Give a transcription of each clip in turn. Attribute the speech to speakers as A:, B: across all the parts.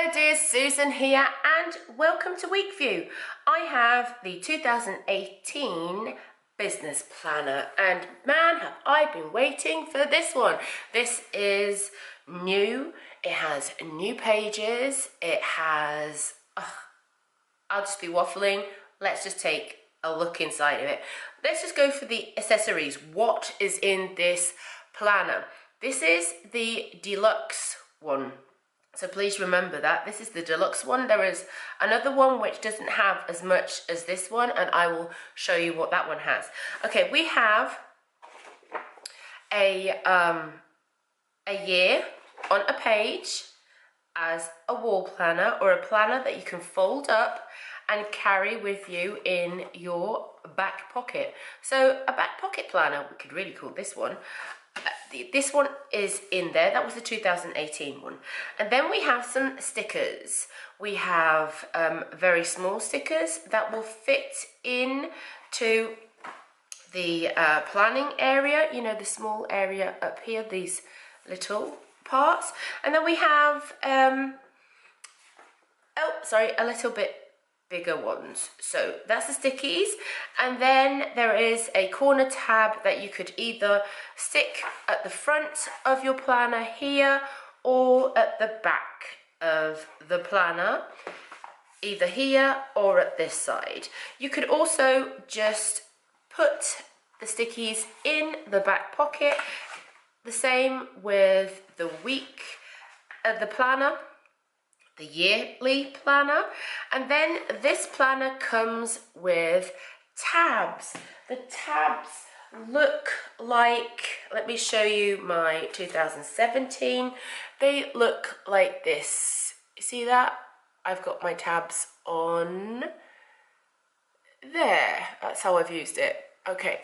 A: Hello dear, Susan here and welcome to Weekview. I have the 2018 business planner and man have I been waiting for this one. This is new, it has new pages, it has, I'll just be waffling, let's just take a look inside of it. Let's just go for the accessories. What is in this planner? This is the deluxe one. So please remember that this is the deluxe one. There is another one which doesn't have as much as this one, and I will show you what that one has. Okay, we have a year on a page as a wall planner, or a planner that you can fold up and carry with you in your back pocket. So a back pocket planner, we could really call this one. This one is in there. That was the 2018 one. And then we have some stickers. We have very small stickers that will fit in to the planning area, you know, the small area up here, these little parts. And then we have a little bit bigger ones. So that's the stickies, and then there is a corner tab that you could either stick at the front of your planner here or at the back of the planner, either here or at this side. You could also just put the stickies in the back pocket, the same with the week of the planner, the yearly planner, and then this planner comes with tabs. The tabs look like, let me show you my 2017. They look like this. You see that? I've got my tabs on there. That's how I've used it. Okay.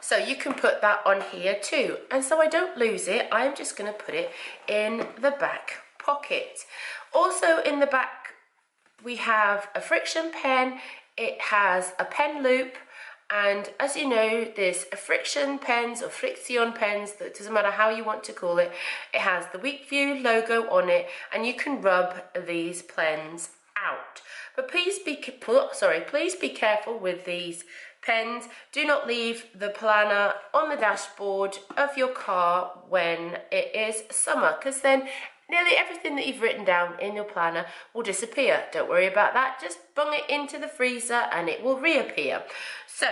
A: So you can put that on here too. And so I don't lose it, I'm just going to put it in the back pocket. Also in the back we have a friction pen. It has a pen loop, and as you know, there's a friction pens or friction pens, that doesn't matter how you want to call it. It has the Weekview logo on it, and you can rub these pens out. But please be careful with these pens. Do not leave the planner on the dashboard of your car when it is summer, because then nearly everything that you've written down in your planner will disappear. Don't worry about that. Just bung it into the freezer and it will reappear. So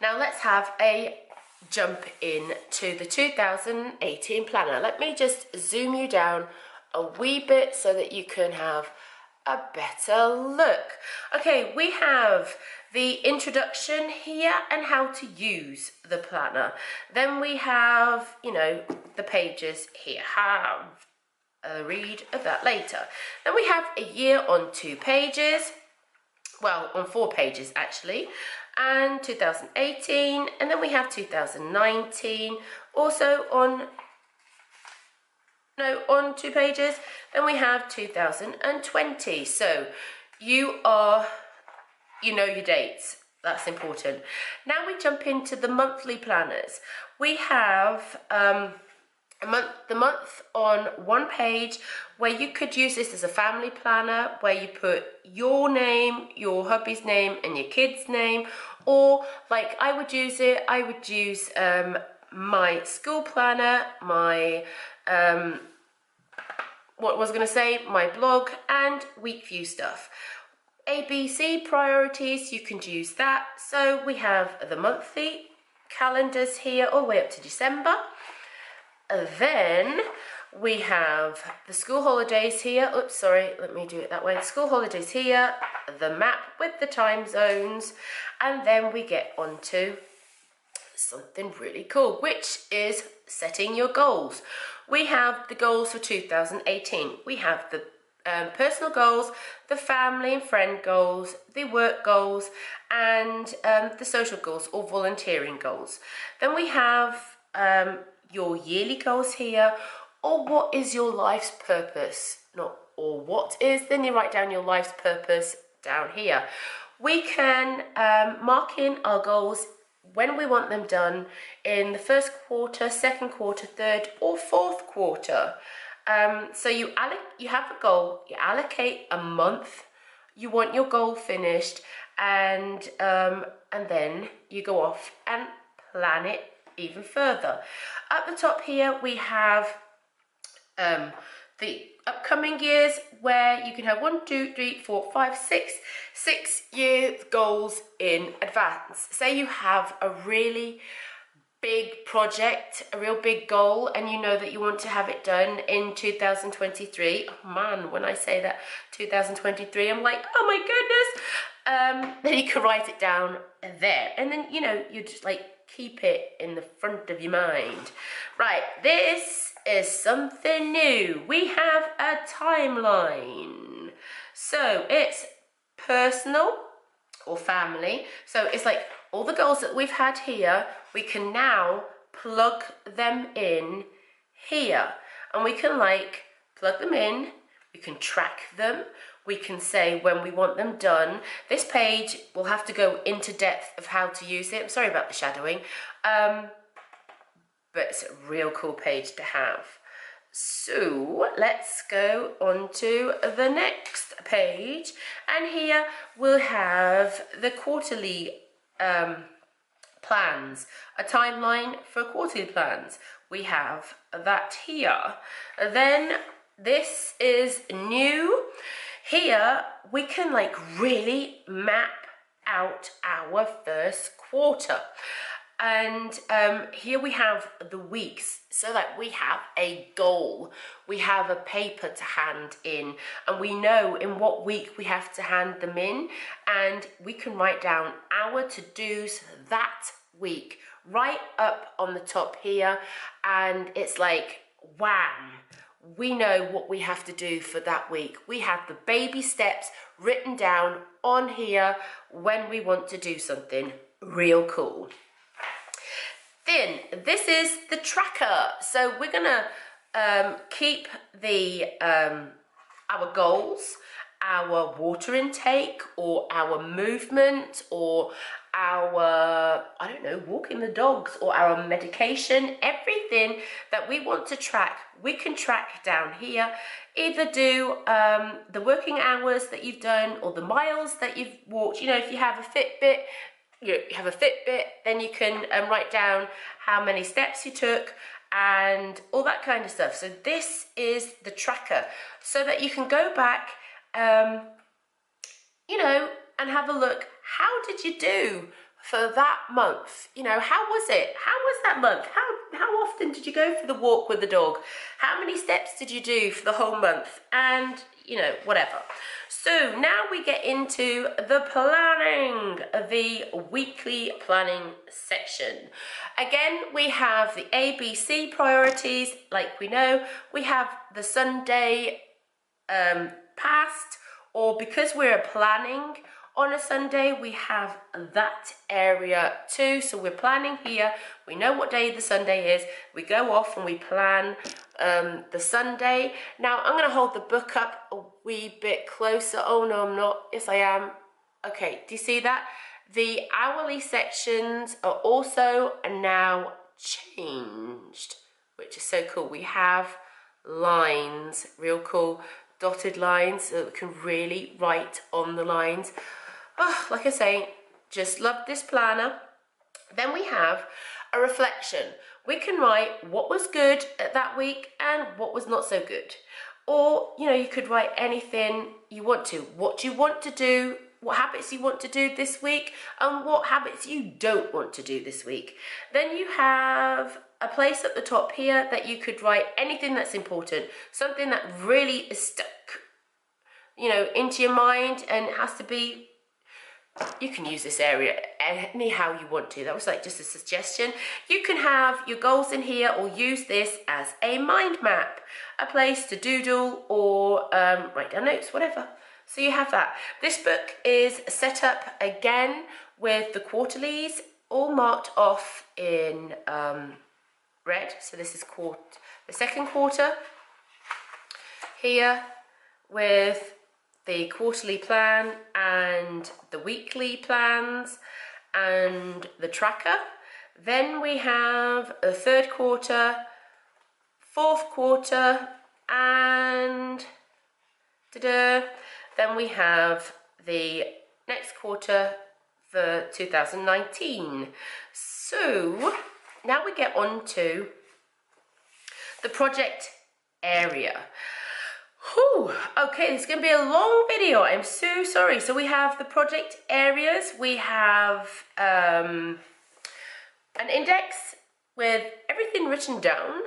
A: now let's have a jump in to the 2018 planner. Let me just zoom you down a wee bit so that you can have a better look. Okay, we have the introduction here and how to use the planner. Then we have, you know, the pages here. Have a read of that later. Then we have a year on 2 pages, well, on 4 pages actually, and 2018, and then we have 2019 also on 2 pages. Then we have 2020. So you know your dates. That's important. Now we jump into the monthly planners. We have the month on 1 page, where you could use this as a family planner, where you put your name, your hubby's name, and your kid's name. Or like I would use it, I would use my school planner, my my blog, and Weekview stuff. ABC priorities, you can use that. So we have the monthly calendars here all the way up to December. Then we have the school holidays here. Oops, sorry, let me do it that way. The school holidays here, the map with the time zones, and then we get onto something really cool, which is setting your goals. We have the goals for 2018. We have the personal goals, the family and friend goals, the work goals, and the social goals or volunteering goals. Then we have your yearly goals here, or what is your life's purpose? Not or what is, then you write down your life's purpose down here. We can mark in our goals when we want them done in the 1st quarter, 2nd quarter, 3rd or 4th quarter. So you have a goal, you allocate a month, you want your goal finished, and then you go off and plan it even further. At the top here we have the upcoming years, where you can have 1, 2, 3, 4, 5, 6 year goals in advance. Say you have a really big project, a real big goal, and you know that you want to have it done in 2023. Oh man, when I say that 2023, I'm like, oh my goodness. Then you can write it down there, and then you just like keep it in the front of your mind. Right, this is something new. We have a timeline. So it's personal or family. So it's like all the goals that we've had here, we can now plug them in here. And we can like plug them in, we can track them, we can say when we want them done. This page will have to go into depth of how to use it. I'm sorry about the shadowing, but it's a real cool page to have. So let's go on to the next page, and here we'll have the quarterly plans, a timeline for quarterly plans. We have that here. Then this is new. Here we can like really map out our first quarter. And here we have the weeks, so that we have a goal, we have a paper to hand in, and we know in what week we have to hand them in, and we can write down our to-dos that week right up on the top here, and it's like wham, we know what we have to do for that week. We have the baby steps written down on here when we want to do something real cool. Then this is the tracker. So we're gonna keep the our goals, our water intake, or our movement, or our, I don't know, walking the dogs, or our medication, everything that we want to track, we can track down here. Either do the working hours that you've done, or the miles that you've walked. You know, if you have a Fitbit, then you can write down how many steps you took and all that kind of stuff. So this is the tracker, so that you can go back, and have a look. How did you do for that month? How was it? How was that month? How often did you go for the walk with the dog? How many steps did you do for the whole month? And, whatever. So now we get into the planning, the weekly planning section. Again, we have the ABC priorities, like we know. We have the Sunday past, or because we're planning on a Sunday, we have that area too. So we're planning here, we know what day the Sunday is, we go off and we plan the Sunday. Now I'm going to hold the book up a wee bit closer. Oh no, I'm not. Yes, I am. Okay, do you see that? The hourly sections are also now changed, which is so cool. We have lines, real cool dotted lines, so we can really write on the lines. Oh, like I say, just love this planner. Then we have a reflection. We can write what was good at that week and what was not so good. Or, you could write anything you want to. What you want to do, what habits you want to do this week, and what habits you don't want to do this week. Then you have a place at the top here that you could write anything that's important, something that really is stuck, into your mind, and it has to be. You can use this area anyhow you want to. That was like just a suggestion. You can have your goals in here, or use this as a mind map, a place to doodle or write down notes, whatever. So you have that. This book is set up again with the quarterlies all marked off in red. So this is the second quarter here, with the quarterly plan and the weekly plans and the tracker. Then we have a third quarter, fourth quarter, and then we have the next quarter for 2019. So now we get on to the project area. Whew. Okay, this is going to be a long video. I'm so sorry. So we have the project areas. We have an index with everything written down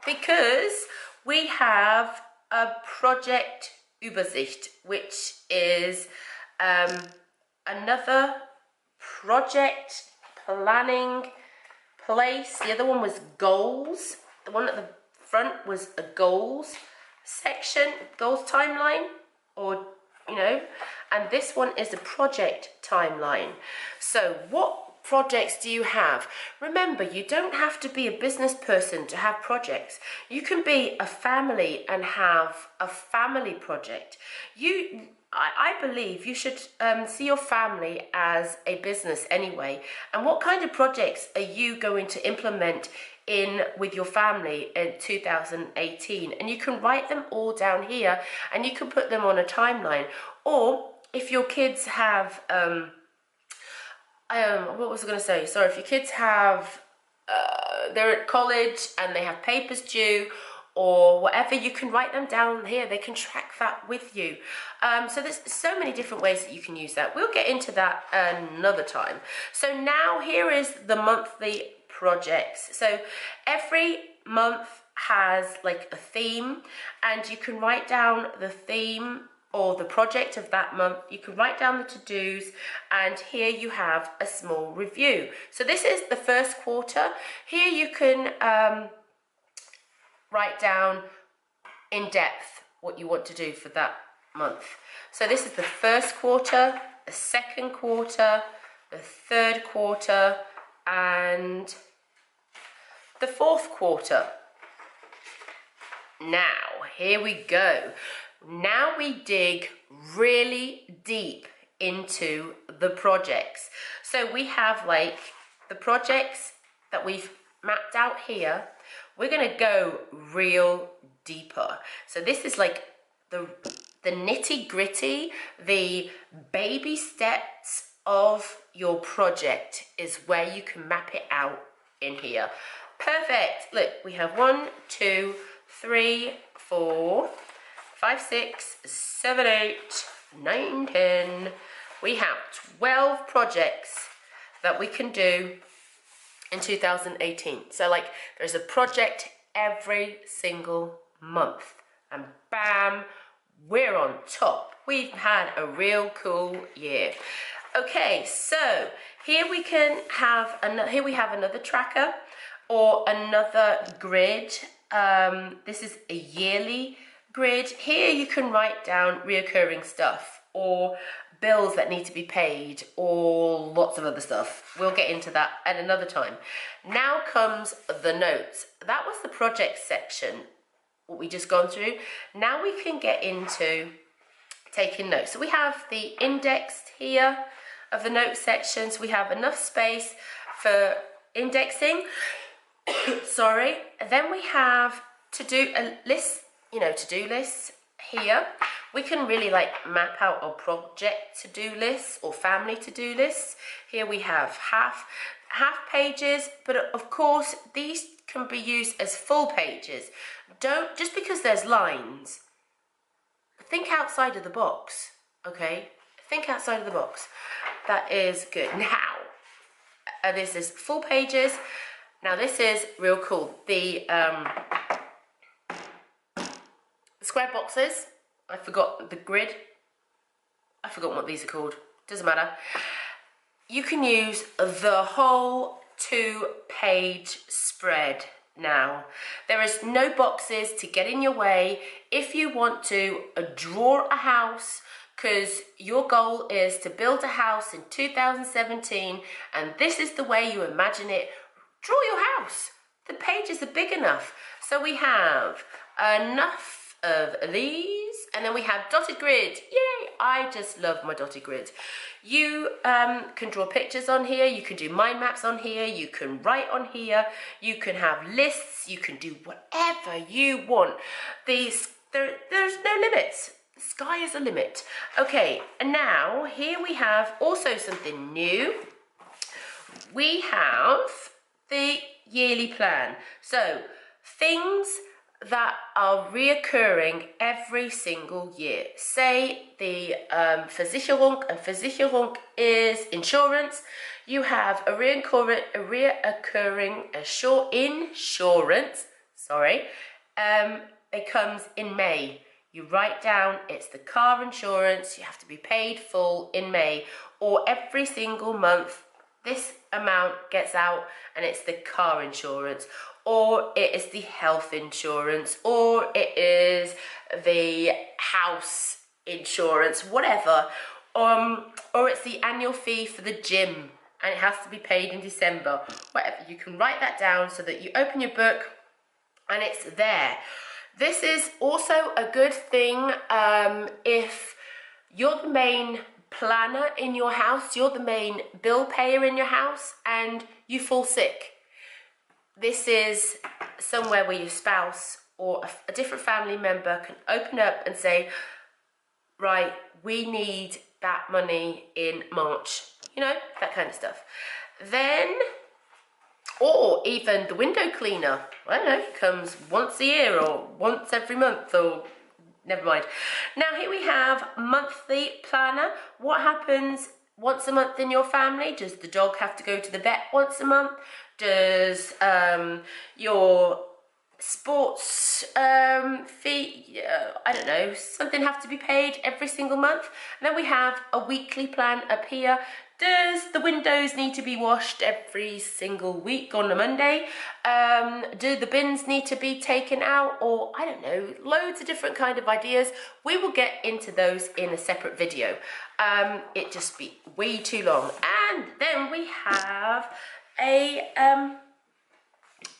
A: because we have a project Übersicht, which is another project planning place. The other one was goals. The one at the front was a goals section, goals timeline, or and this one is the project timeline. So what projects do you have? Remember, you don't have to be a business person to have projects. You can be a family and have a family project. I believe you should see your family as a business anyway. And what kind of projects are you going to implement in with your family in 2018? And you can write them all down here and you can put them on a timeline. Or if your kids have, what was I going to say? Sorry, if your kids have, they're at college and they have papers due, or whatever, you can write them down here. They can track that with you. So there's so many different ways that you can use that. We'll get into that another time. So now here is the monthly projects. So every month has like a theme, and you can write down the theme or the project of that month. You can write down the to-dos, and here you have a small review. So this is the first quarter. Here you can write down in depth what you want to do for that month. So this is the first quarter, the second quarter, the third quarter, and the fourth quarter. Now, here we go. Now we dig really deep into the projects. So we have like the projects that we've mapped out here. We're going to go real deeper. So this is like the nitty gritty, the baby steps of your project is where you can map it out in here. Perfect. Look, we have 1, 2, 3, 4, 5, 6, 7, 8, 9, 10. We have 12 projects that we can do in 2018. So like there's a project every single month, and bam, we're on top. We've had a real cool year. Okay, so here we have another tracker or another grid. This is a yearly grid. Here you can write down reoccurring stuff or bills that need to be paid or lots of other stuff. We'll get into that at another time. Now comes the notes. That was the project section, what we just gone through. Now we can get into taking notes. So we have the index here of the notes sections. We have enough space for indexing. Sorry. And then we have to-do lists here. We can really like map out our project to-do lists or family to-do lists. Here we have half pages, but of course these can be used as full pages. Don't, just because there's lines, think outside of the box, okay? Think outside of the box. That is good. Now, this is full pages. Now this is real cool. The square boxes, I forgot the grid. I forgot what these are called. Doesn't matter. You can use the whole 2-page spread now. There is no boxes to get in your way. If you want to draw a house, because your goal is to build a house in 2017, and this is the way you imagine it, draw your house. The pages are big enough. So we have enough of these, and then we have dotted grid. Yay! I just love my dotted grid. You can draw pictures on here, you can do mind maps on here, you can write on here, you can have lists, you can do whatever you want. There's no limits. The sky is the limit. Okay, and now here we have also something new. We have the yearly plan. So things that are reoccurring every single year. Say the Versicherung, and Versicherung is insurance. You have a reoccurring insurance, sorry, it comes in May. You write down it's the car insurance, you have to be paid full in May, or every single month this amount gets out and it's the car insurance, or it is the health insurance, or it is the house insurance, whatever, or it's the annual fee for the gym and it has to be paid in December, whatever. You can write that down so that you open your book and it's there. This is also a good thing if you're the main planner in your house, you're the main bill payer in your house, and you fall sick. This is somewhere where your spouse or a different family member can open up and say, right, we need that money in March, you know, that kind of stuff. Then, or even the window cleaner, I don't know, comes once a year or once every month, or never mind. Now here we have monthly planner. What happens once a month in your family? Does the dog have to go to the vet once a month? Does your sports fee, I don't know, something have to be paid every single month? And then we have a weekly plan up here. Does the windows need to be washed every single week on a Monday? Do the bins need to be taken out? Or, I don't know, loads of different kind of ideas. We will get into those in a separate video. It'd just be way too long. And then we have a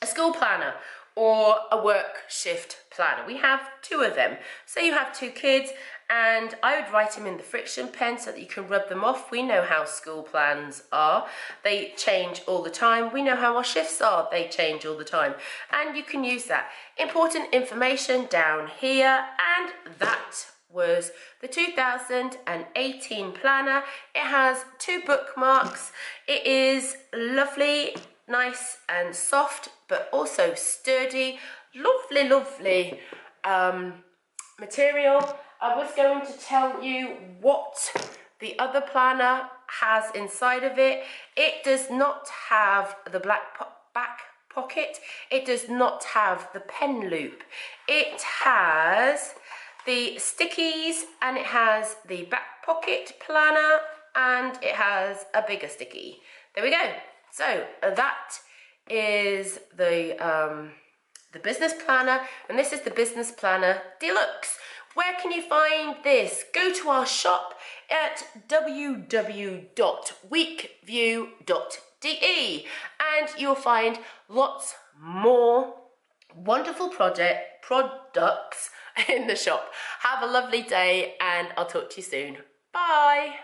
A: school planner or a work shift planner. We have two of them. So you have two kids, and I would write them in the friction pen so that you can rub them off. We know how school plans are. They change all the time. We know how our shifts are. They change all the time. And you can use that. Important information down here, and that was the 2018 planner. It has two bookmarks. It is lovely, nice and soft, but also sturdy. Lovely, lovely material. I was going to tell you what the other planner has inside of it. It does not have the back pocket. It does not have the pen loop. It has the stickies, and it has the back pocket planner, and it has a bigger sticky. There we go. So that is the business planner, and this is the business planner deluxe. Where can you find this? Go to our shop at www.weekview.de, and you'll find lots more wonderful products in the shop. Have a lovely day, and I'll talk to you soon. Bye.